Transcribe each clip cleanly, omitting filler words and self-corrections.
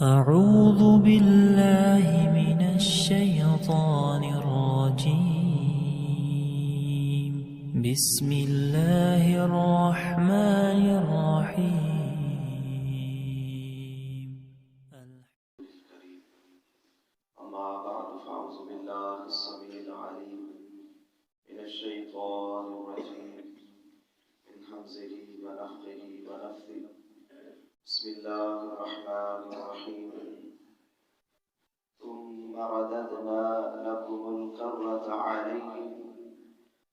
أعوذ بالله من الشيطان الرجيم. بسم الله الرحمن الرحيم. أما بعد فأعوذ بالله السميع العليم من الشيطان الرجيم من همزه ونفخه ونفثه. بسم الله الرحمن الرحيم. ثم رددنا لكم الكرة عليهم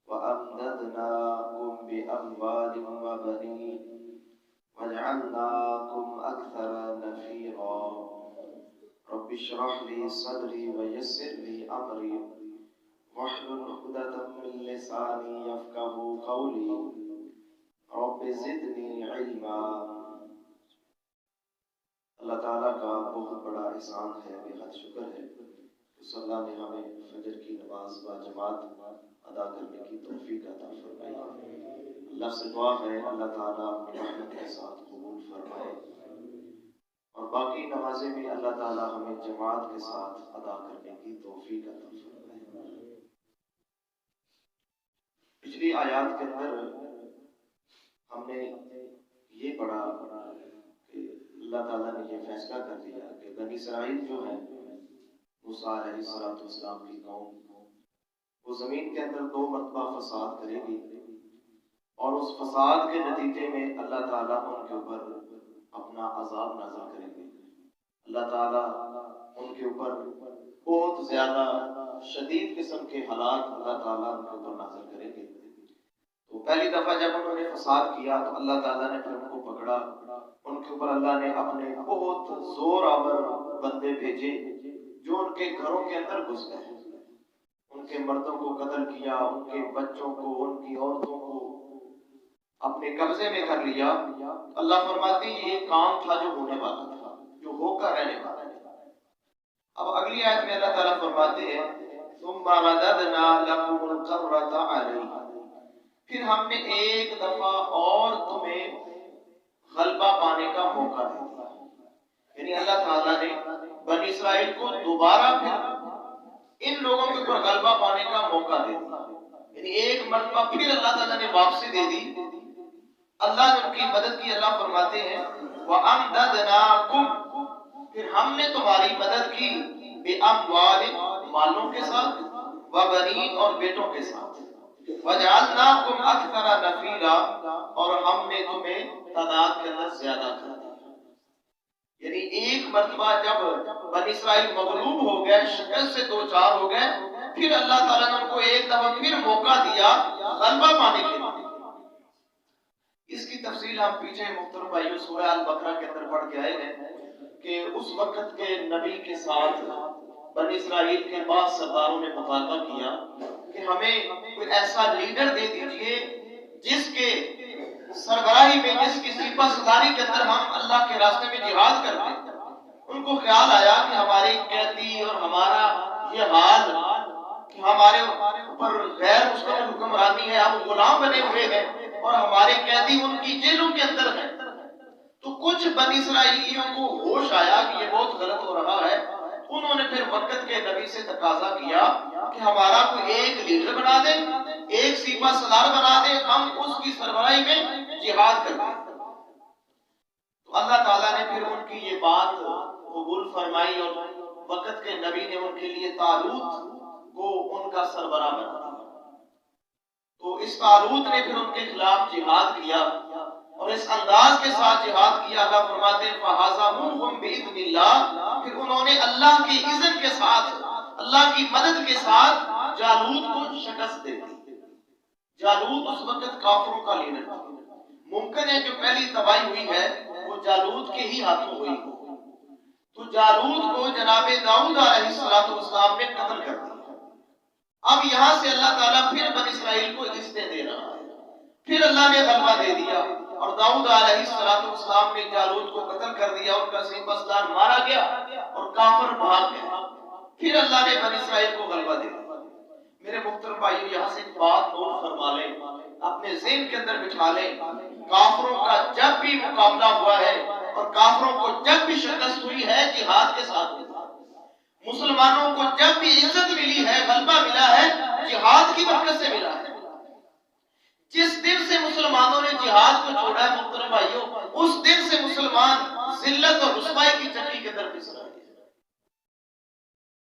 وأمددناكم بأموال وبنين وجعلناكم أكثر نفيرا. رب اشرح لي صدري ويسر لي أمري واحلل عقدة من لساني يفقهوا قولي. رب زدني علما. اللہ تعالیٰ کا بہت بڑا احسان ہے، بے حد شکر ہے کہ اللہ نے ہمیں فجر کی نماز با جماعت ادا کرنے کی توفیق عطا فرمائی ہے۔ اللہ سے دعا ہے اللہ تعالیٰ اپنی رحمت کے ساتھ قبول فرمائے اور باقی نمازیں بھی اللہ تعالیٰ ہمیں جماعت کے ساتھ ادا کرنے کی توفیق عطا فرمائے۔ پچھلی آیات کے اندر ہم نے یہ پڑھا کہ اللہ تعالیٰ نے یہ فیصلہ کر دیا کہ بنی اسرائیل جو ہے موسیٰ علیہ السلام کی قوم، وہ زمین کے اندر 2 مرتبہ فساد کرے گی اور اس فساد کے نتیجے میں اللہ تعالیٰ ان کے اوپر اپنا عذاب نازل کریں گے۔ اللہ تعالیٰ ان کے اوپر بہت زیادہ شدید قسم کے حالات اللہ تعالیٰ ان کے اوپر نازل کریں گے۔ تو پہلی دفعہ جب انہوں نے فساد کیا تو اللہ تعالیٰ نے پھر ان کو پکڑا، ان کے اوپر اللہ نے اپنے بہت زور آور بندے بھیجے جو ان کے گھروں کے اندر گھس گئے، ان کے مردوں کو قتل کیا، ان کے بچوں کو، ان کی عورتوں کو اپنے قبضے میں کر لیا۔ اللہ فرماتے ہیں یہ کام تھا جو ہونے والا تھا، جو ہو کر رہنے والا تھا۔ اب اگلی آیت میں اللہ تعالیٰ فرماتے ہیں ثم رددنا لكم الكرة عليهم، پھر ہم نے ایک دفعہ اور تمہیں غلبہ پانے کا موقع دیا۔ یعنی اللہ تعالیٰ نے بنی اسرائیل کو دوبارہ پھر ان لوگوں کے اوپر غلبہ پانے کا موقع دے دیا، یعنی ایک مرتبہ پھر اللہ تعالیٰ نے واپسی دے دی، اللہ نے ان کی مدد کی۔ اللہ فرماتے ہیں وَأَمْدَدْنَاكُمْ، پھر ہم نے تمہاری مدد کی بِأَمْوَالٍ، مالوں کے ساتھ، وَبَنِينَ، اور بیٹوں کے ساتھ، وَجَعَلْنَاكُمْ أَكْثَرَ نَفِيرًا، اور ہم نے تمہیں تعداد کے اندر زیادہ کر دیا۔ یعنی ایک مرتبہ جب بنی اسرائیل مغلوب ہو گئے، شکست سے 2-4 ہو گئے، پھر اللہ تعالیٰ نے ان کو ایک دفعہ پھر موقع دیا غلبہ پانے کے لیے۔ اس کی تفصیل ہم پیچھے محترم بھائیوں سورہ البقرہ کے اندر پڑھ کے آئے ہیں کہ اس وقت کے نبی کے ساتھ بنی اسرائیل کے بعض سرداروں نے مطالبہ کیا کہ ہمیں کوئی ایسا لیڈر دے دیجئے جس کے سربراہی میں، جس کی سپہ سالاری کے اندر ہم اللہ کے راستے میں جہاد کرتے ہیں۔ ان کو خیال آیا کہ ہماری قیدی اور ہمارا یہ حال کہ ہمارے اوپر غیر مستقل حکمرانی ہے، ہم غلام بنے ہوئے ہیں اور ہمارے قیدی ان کی جیلوں کے اندر ہیں، تو کچھ بنی اسرائیلیوں کو ہوش آیا کہ یہ بہت غلط ہو رہا ہے۔ انہوں نے پھر وقت کے نبی سے تقاضا کیا کہ ہمارا کوئی ایک لیڈر بنا دے، ایک سپہ سالار بنا دے، ہم اس کی سربراہی میں جہاد کرتے ہیں۔ تو اللہ تعالیٰ نے پھر ان کی یہ بات قبول فرمائی اور وقت کے نبی نے ان کے لیے طالوت کو ان کا سربراہ بنا دیا۔ تو اس طالوت نے پھر ان کے خلاف جہاد کیا اور اس انداز کے ساتھ جہاد کیا۔ اللہ فرماتے ہیں فَهَزَمُوهُمْ بِإِذْنِ اللَّهِ، پھر انہوں نے اللہ کے اذن کے ساتھ، اللہ کی مدد کے ساتھ جالوت کو شکست دے دی۔ جالوت اس وقت کافروں کا لیڈر تھا۔ ممکن ہے جو پہلی تباہی ہوئی ہے وہ جالوت کے ہی ہاتھوں ہوئی ہو۔ تو جالوت کو جناب داؤد علیہ السلام نے قتل کر دیا۔ اب یہاں سے اللہ تعالیٰ پھر بنی اسرائیل کو عزتیں دے رہا ہے، پھر اللہ نے غلبہ دے دیا اور داؤد علیہ السلام نے جالوت کو قتل کر دیا، ان کا سپہ سالار مارا گیا اور کافر بھاگ گئے۔ پھر اللہ نے بنی اسرائیل کو غلبہ دے دیا۔ میرے محترم بھائیو، یہاں سے ایک بات نوٹ فرما لیں، اپنے ذہن کے اندر بٹھا لیں، کافروں کا جب بھی مقابلہ ہوا ہے اور کافروں کو جب بھی شکست ہوئی ہے جہاد کے ساتھ ہوئی ہے۔ مسلمانوں کو جب بھی عزت ملی ہے، غلبہ ملا ہے، جہاد کی برکت سے ملا ہے۔ جس دن سے مسلمانوں نے جہاد کو چھوڑا ہے محترم بھائیوں، اس دن سے مسلمان ذلت اور رسوائی کی چکی کے اندر پھنس رہے ہیں۔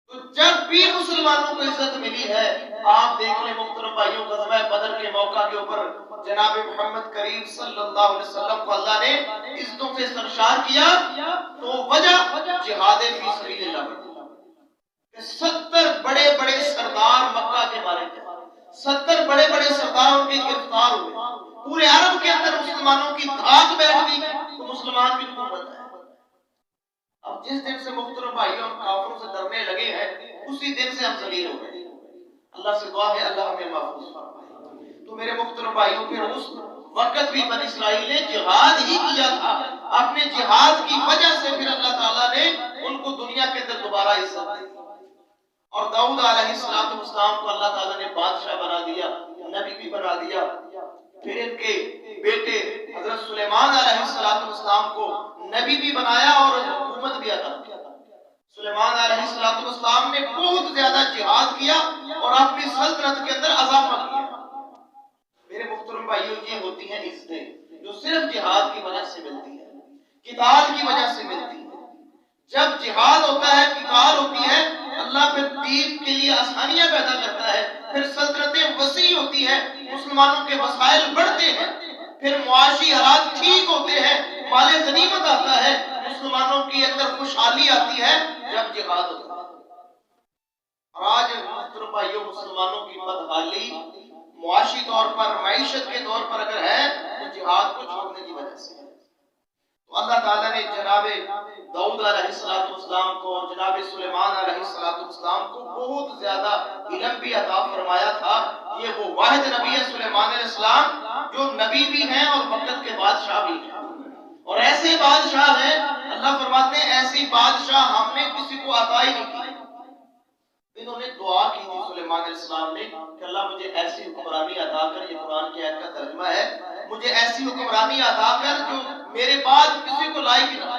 تو جب بھی مسلمانوں کو عزت ملی ہے، آپ دیکھ لیں محترم بھائیوں، غزوہ بدر کے موقع کے اوپر جناب محمد کریم صلی اللہ علیہ وسلم کو اللہ نے عزتوں سے سرشار کیا، تو وجہ جہاد فی سبیل اللہ بڑی۔ 70 بڑے بڑے سردار مکہ کے مارے گئے، 70 بڑے بڑے سردار ان کے گرفتار ہوئے، پورے عرب کے اندر مسلمانوں کی دھاک بیٹھ گئی تو مسلمان کی حکومت ہے۔ اب جس دن سے محترم بھائیوں ہم کافروں سے ڈرنے لگے ہیں، اسی دن سے ہم ذلیل ہو گئے۔ اللہ سے دعا ہے اللہ ہمیں محفوظ فرمائے۔ تو میرے محترم بھائیوں، پھر اس وقت بھی بنی اسرائیل نے جہاد ہی کیا تھا، اپنے جہاد کی وجہ سے پھر اللہ تعالیٰ نے ان کو دنیا کے اندر دوبارہ عزت دی، اور داؤد علیہ السلام کو اللہ تعالیٰ نے بادشاہ بنا دیا، نبی بھی بنا دیا۔ پھر ان کے بیٹے حضرت سلیمان علیہ السلام کو نبی بھی بنایا اور حکومت بھی عطا کیا۔ سلیمان علیہ السلام نے بہت زیادہ جہاد کیا اور اپنی سلطنت کے اندر اضافہ کیا۔ میرے محترم بھائیوں، یہ ہوتی ہیں عزتیں جو صرف جہاد کی وجہ سے ملتی ہے، قتال کی وجہ سے ملتی ہے۔ جب جہاد ہوتا ہے، قتال ہوتی ہے، اللہ پھر دین کے لیے آسانیاں پیدا کرتا ہے، پھر سلطنتیں وسیع ہوتی ہیں، مسلمانوں کے وسائل بڑھتے ہیں، پھر معاشی حالات ٹھیک ہوتے ہیں، مال غنیمت آتا ہے، مسلمانوں کے اندر خوشحالی آتی ہے جب جہاد ہوتا ہے۔ اور آج محترم بھائیوں، مسلمانوں کی بدحالی معاشی طور پر، معیشت کے طور پر اگر ہے تو جہاد کو چھوڑنے کی وجہ سے ہے۔ تو اللہ تعالیٰ نے جناب داؤد علیہ السلام کو اور جناب سلیمان علیہ السلام کو بہت زیادہ علم بھی عطا فرمایا تھا۔ یہ وہ واحد نبی ہے سلیمان علیہ السلام جو نبی بھی ہیں اور وقت کے بادشاہ بھی ہیں، اور ایسے بادشاہ ہیں، اللہ فرماتے ہیں ایسی بادشاہ ہم نے کسی کو عطا ہی نہیں کی۔ انہوں نے دعا کی تھی سلیمان علیہ السلام نے کہ اللہ مجھے ایسی حکمرانی عطا کر، یہ قرآن کی آیت کا ترجمہ ہے، مجھے ایسی حکمرانی عطا کر جو میرے بعد کسی کو لائق نہ۔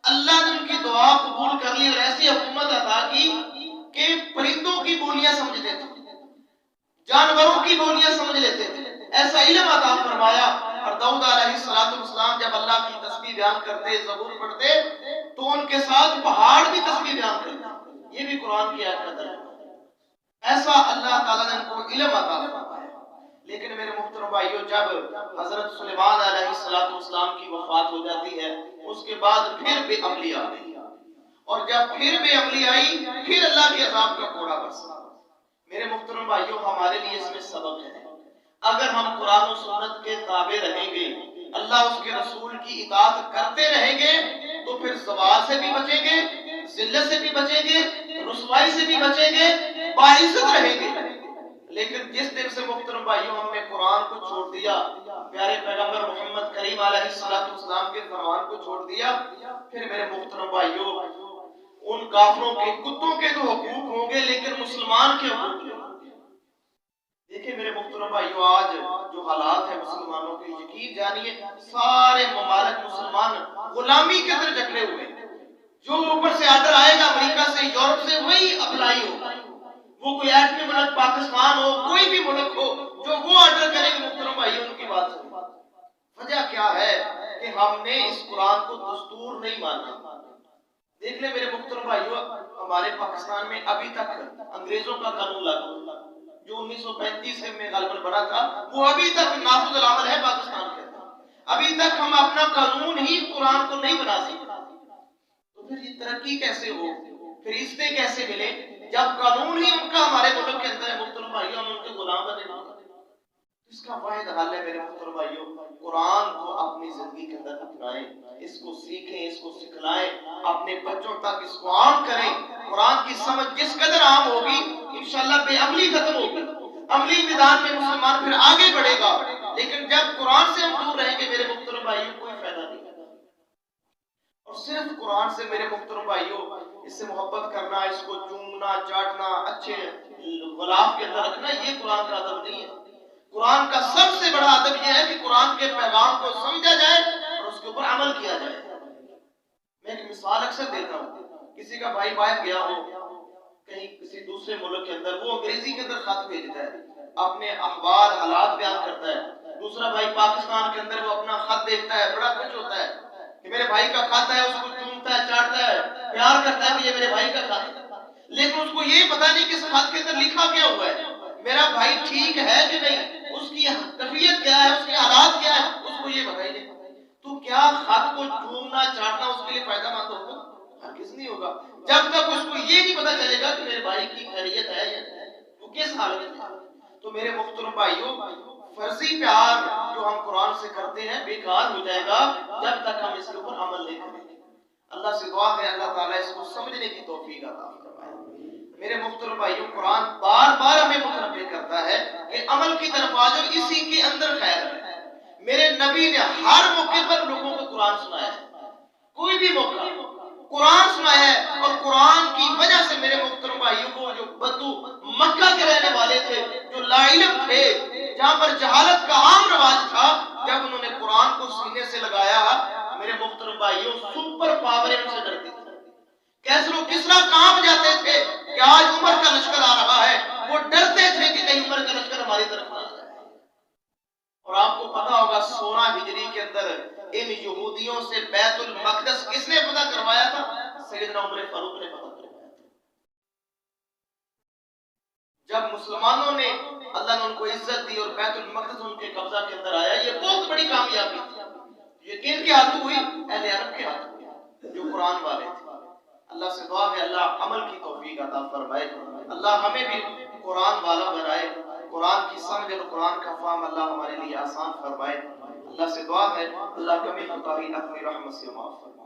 اللہ نے ان کی دعا قبول کر لی اور ایسی حکومت عطا کی کہ پرندوں کی بولیاں سمجھتے تھے، جانوروں کی بولیاں سمجھ لیتے تھے، ایسا علم عطا فرمایا۔ اور داؤد علیہ السلام جب اللہ کی تسبیح بیان کرتے، زبور پڑھتے، تو ان کے ساتھ پہاڑ بھی تسبیح بیان کرتے۔ یہ بھی قرآن کی آیت کا ترجمہ ہے۔ ایسا اللہ تعالیٰ نے ان کو علم عطا فرمایا۔ لیکن میرے محترم بھائیوں، جب حضرت سلیمان علیہ السلام کی وفات ہو جاتی ہے، اس کے بعد پھر بے عملی آ گئی، اور جب پھر بے عملی آئی، پھر اللہ کے عذاب کا کوڑا برسا۔ میرے محترم بھائیوں، ہمارے لیے اس میں سبق ہے، اگر ہم قرآن و سنت کے تابع رہیں گے، اللہ اس کے رسول کی اطاعت کرتے رہیں گے، تو پھر زوال سے بھی بچیں گے، ذلت سے بھی بچیں گے، رسوائی سے بھی بچیں گے، باعزت رہیں گے۔ لیکن جس دن سے محترم بھائیوں ہم نے قرآن کو چھوڑ دیا، پیارے پیغمبر محمد کریم علیہ السلام کے فرمان کو چھوڑ دیا، پھر میرے محترم بھائیوں ان کافروں کے کتوں کے تو حقوق ہوں گے، لیکن مسلمان کے حقوق نہیں ہوں گے۔ دیکھیں میرے محترم بھائیوں، آج جو حالات ہیں مسلمانوں کے، یقین جانیے سارے ممالک مسلمان غلامی کے اندر جکڑے ہوئے ہیں۔ جو اوپر سے آرڈر آئے گا امریکہ سے، یورپ سے، وہی اپلائی ہوگا۔ وہ کوئی ایٹمی ملک پاکستان ہو، کوئی بھی ملک ہو، جو وہ آرڈر کرے گا محترم بھائیوں ان کی بات سنیں۔ وجہ کیا ہے کہ ہم نے اس قرآن کو دستور نہیں مانا۔ دیکھ لیں میرے محترم بھائیوں، ہمارے پاکستان میں ابھی تک انگریزوں کا قانون لاگو جو 1935 میں غالباً بنا تھا، وہ ابھی تک نافذ العمل ہے پاکستان کے اندر۔ ابھی تک ہم اپنا قانون ہی قرآن کو نہیں بنا سکتے۔ تو پھر یہ ترقی کیسے ہو، پھر عزتیں کیسے ملے جب قانون ہی ان کا ہمارے ملک کے اندر ہے؟ محترم بھائیوں، ہم ان کے غلام بنے ہوئے۔ اس کا واحد حل ہے میرے محترم بھائیوں، قرآن کو اپنی زندگی کے اندر اپنائیں، اس کو سیکھیں، اس کو سکھلائیں، اپنے بچوں تک اس کو عام کریں۔ قرآن کی سمجھ جس قدر عام ہوگی، انشاءاللہ بے عملی ختم ہوگی، عملی میدان میں مسلمان پھر آگے بڑھے گا۔ لیکن جب قرآن سے ہم دور رہیں گے میرے محترم بھائیوں، کوئی فائدہ نہیں۔ اور صرف قرآن سے میرے محترم بھائیوں، اس سے محبت کرنا، اس کو چومنا، چاٹنا، اچھے غلاف کے اندر رکھنا، یہ قرآن کا ادب نہیں ہے۔ قرآن کا سب سے بڑا ادب یہ ہے کہ قرآن کے پیغام کو سمجھا جائے اور اس کے اوپر عمل کیا جائے۔ مثال اکثر دیتا ہوں، کسی کا بھائی باہر گیا ہو کہیں کسی دوسرے ملک کے اندر، وہ انگریزی کے اندر خط بھیجتا ہے، اپنے احوال حالات بیان کرتا ہے، دوسرا بھائی پاکستان کے اندر وہ اپنا خط دیکھتا ہے، بڑا خوش ہوتا ہے کہ میرے بھائی کا خط ہے، اس کو چومتا ہے، چاٹتا ہے، پیار کرتا ہے کہ یہ میرے بھائی کا خط ہے، لیکن اس کو یہ پتا نہیں کہ اس خط کے اندر لکھا کیا ہوا ہے، میرا بھائی ٹھیک ہے کہ نہیں، اس کی کیفیت کیا ہے، اس کے حالات کیا ہے، اس کو یہ پتا ہی نہیں۔ تو کیا خط کو چومنا چاٹنا اس کے لیے فائدہ مند ہوگا؟ ہرگز نہیں ہوگا، جب تک اس کو یہ نہیں پتا چلے گا کہ میرے بھائی کی خیریت ہے یا وہ کس حالت میں ہے۔ تو میرے محترم بھائیوں، فرضی پیار جو ہم قرآن سے کرتے ہیں بیکار ہو جائے گا جب تک ہم اس کے اوپر عمل نہیں کریں گے۔ اللہ سے دعا ہے اللہ تعالیٰ اس کو سمجھنے کی توفیق عطا فرمائے۔ میرے محترم بھائیوں، قرآن بار بار ہمیں متنبہ کرتا ہے کہ عمل کی طرف آ جاؤ، اسی کے اندر خیر ہے۔ میرے نبی نے ہر موقع پر لوگوں کو قرآن سنایا ہے، کوئی بھی موقع قرآن سنایا ہے، اور قرآن کی وجہ سے میرے محترم بھائیوں کو جو بدو مکہ کے رہنے والے تھے، جو لا علم تھے، جہاں پر جہالت کا عام رواج تھا، جب انہوں نے قرآن کو سینے سے لگایا، میرے محترم بھائیوں سپر پاور ان سے ڈرتی تھی۔ کیسر و کسرا کانپ جاتے تھے کہ آج عمر کا لشکر آ رہا ہے، وہ ڈرتے تھے کہ کہیں عمر کا لشکر ہماری طرف نہ آ جائے۔ اور آپ کو پتا ہوگا 16 ہجری کے اندر ان یہودیوں سے بیت المقدس کس نے فتح کروایا تھا؟ سیدنا عمر فاروق نے فتح کروایا تھا۔ جب مسلمانوں نے اللہ نے ان کو عزت دی اور بیت المقدس ان کے قبضہ کے اندر آیا، یہ بہت بڑی کامیابی تھی۔ یہ کن کے ہاتھوں ہوئی؟ اہل عرب کے ہاتھوں ہوئی، جو قرآن والے تھے۔ اللہ سے دعا ہے اللہ عمل کی توفیق عطا فرمائے، اللہ ہمیں بھی قرآن والا بنائے، قرآن کی سمجھ اور قرآن کا فہم اللہ ہمارے لیے آسان فرمائے۔ اللہ سے دعا ہے اللہ کبھی کوتاہی اپنی رحمت سے معاف فرمائے۔